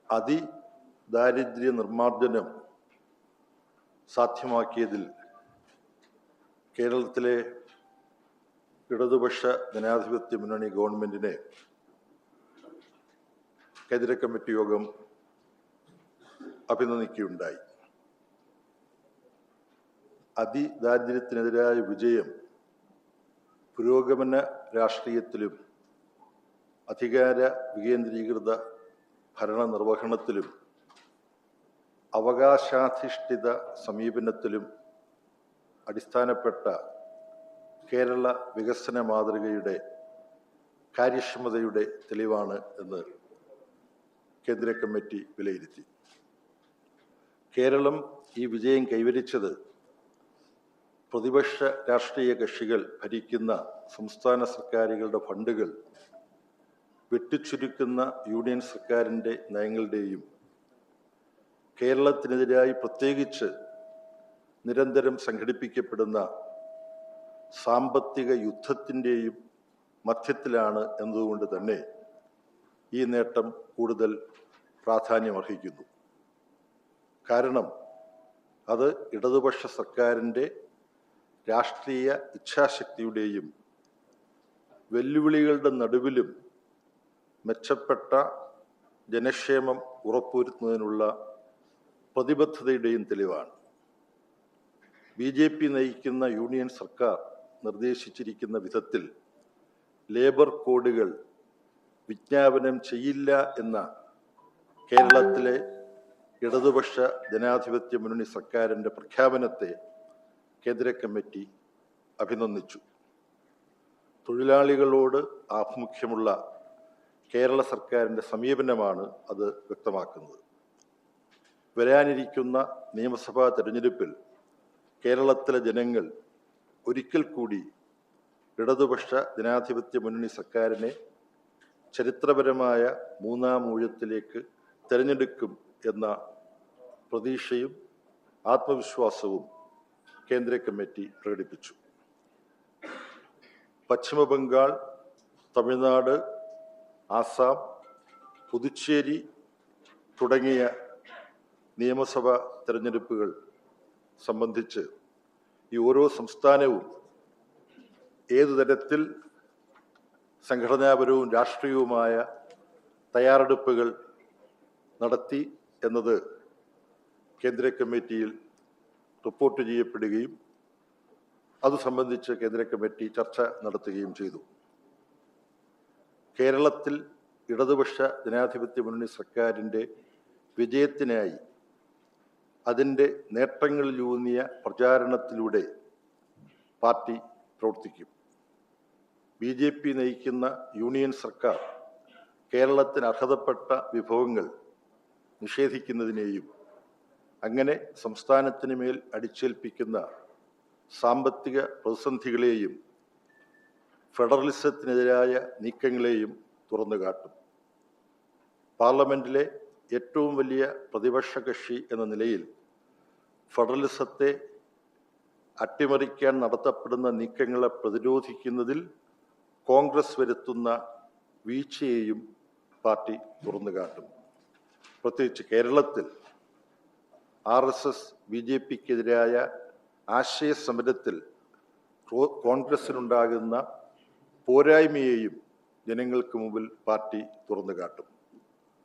അതിദാരിദ്ര്യ നിർമ്മാർജ്ജനം സാധ്യമാക്കിയതിൽ കേരളത്തിലെ ഇടതുപക്ഷ ജനാധിപത്യ മുന്നണി ഗവൺമെന്റിനെ കേന്ദ്ര കമ്മിറ്റി യോഗം അഭിനന്ദിക്കുകയുണ്ടായി. അതിദാരിദ്ര്യത്തിനെതിരായ വിജയം പുരോഗമന രാഷ്ട്രീയത്തിലും അധികാര വികേന്ദ്രീകൃത ഭരണനിർവഹണത്തിലും അവകാശാധിഷ്ഠിത സമീപനത്തിലും അടിസ്ഥാനപ്പെട്ട കേരള വികസന മാതൃകയുടെ കാര്യക്ഷമതയുടെ തെളിവാണ് എന്ന് കേന്ദ്ര കമ്മിറ്റി വിലയിരുത്തി. കേരളം ഈ വിജയം കൈവരിച്ചത് പ്രതിപക്ഷ രാഷ്ട്രീയ കക്ഷികൾ ഭരിക്കുന്ന സംസ്ഥാന സർക്കാരുകളുടെ ഫണ്ടുകൾ വെട്ടിച്ചുരുക്കുന്ന യൂണിയൻ സർക്കാരിൻ്റെ നയങ്ങളുടെയും കേരളത്തിനെതിരായി പ്രത്യേകിച്ച് നിരന്തരം സംഘടിപ്പിക്കപ്പെടുന്ന സാമ്പത്തിക യുദ്ധത്തിൻ്റെയും മധ്യത്തിലാണ് എന്നതുകൊണ്ട് തന്നെ ഈ നേട്ടം കൂടുതൽ പ്രാധാന്യമർഹിക്കുന്നു. കാരണം അത് ഇടതുപക്ഷ സർക്കാരിൻ്റെ രാഷ്ട്രീയ ഇച്ഛാശക്തിയുടെയും വെല്ലുവിളികളുടെ നടുവിലും മെച്ചപ്പെട്ട ജനക്ഷേമം ഉറപ്പുവരുത്തുന്നതിനുള്ള പ്രതിബദ്ധതയുടെയും തെളിവാണ്. BJP നയിക്കുന്ന യൂണിയൻ സർക്കാർ നിർദ്ദേശിച്ചിരിക്കുന്ന വിധത്തിൽ ലേബർ കോഡുകൾ വിജ്ഞാപനം ചെയ്യില്ല എന്ന കേരളത്തിലെ ഇടതുപക്ഷ ജനാധിപത്യ മുന്നണി സർക്കാരിൻ്റെ പ്രഖ്യാപനത്തെ കേന്ദ്ര കമ്മിറ്റി അഭിനന്ദിച്ചു. തൊഴിലാളികളോട് ആഭിമുഖ്യമുള്ള കേരള സർക്കാരിൻ്റെ സമീപനമാണ് അത് വ്യക്തമാക്കുന്നത്. വരാനിരിക്കുന്ന നിയമസഭാ തെരഞ്ഞെടുപ്പിൽ കേരളത്തിലെ ജനങ്ങൾ ഒരിക്കൽ കൂടി ഇടതുപക്ഷ ജനാധിപത്യ മുന്നണി സർക്കാരിനെ ചരിത്രപരമായ മൂന്നാം ഊഴത്തിലേക്ക് തിരഞ്ഞെടുക്കും എന്ന പ്രതീക്ഷയും ആത്മവിശ്വാസവും കേന്ദ്ര കമ്മിറ്റി പ്രകടിപ്പിച്ചു. പശ്ചിമ ബംഗാൾ, തമിഴ്നാട്, ആസാം, പുതുച്ചേരി തുടങ്ങിയ നിയമസഭാ തെരഞ്ഞെടുപ്പുകൾ സംബന്ധിച്ച് ഈ ഓരോ സംസ്ഥാനവും ഏതു തരത്തിൽ സംഘടനാപരവും രാഷ്ട്രീയവുമായ തയ്യാറെടുപ്പുകൾ നടത്തി എന്നത് കേന്ദ്ര കമ്മിറ്റിയിൽ റിപ്പോർട്ട് ചെയ്യപ്പെടുകയും അത് സംബന്ധിച്ച് കേന്ദ്ര കമ്മിറ്റി ചർച്ച നടത്തുകയും ചെയ്തു. കേരളത്തിൽ ഇടതുപക്ഷ ജനാധിപത്യ മുന്നണി സർക്കാരിൻ്റെ വിജയത്തിനായി അതിൻ്റെ നേട്ടങ്ങളിലൂന്നിയ പ്രചാരണത്തിലൂടെ പാർട്ടി പ്രവർത്തിക്കും. BJP നയിക്കുന്ന യൂണിയൻ സർക്കാർ കേരളത്തിന് അർഹതപ്പെട്ട വിഭവങ്ങൾ നിഷേധിക്കുന്നതിനെയും അങ്ങനെ സംസ്ഥാനത്തിന് മേൽ അടിച്ചേൽപ്പിക്കുന്ന സാമ്പത്തിക പ്രതിസന്ധികളെയും ഫെഡറലിസത്തിനെതിരായ നീക്കങ്ങളെയും തുറന്നുകാട്ടും. പാർലമെന്റിലെ ഏറ്റവും വലിയ പ്രതിപക്ഷ കക്ഷി എന്ന നിലയിൽ ഫെഡറലിസത്തെ അട്ടിമറിക്കാൻ നടത്തപ്പെടുന്ന നീക്കങ്ങളെ പ്രതിരോധിക്കുന്നതിൽ കോൺഗ്രസ് വരുത്തുന്ന വീഴ്ചയെയും പാർട്ടി തുറന്നുകാട്ടും. പ്രത്യേകിച്ച് കേരളത്തിൽ RSS BJPക്കെതിരായ ആശയ സമരത്തിൽ കോൺഗ്രസിനുണ്ടാകുന്ന പോരായ്മയെയും ജനങ്ങൾക്ക് മുമ്പിൽ പാർട്ടി തുറന്നുകാട്ടും.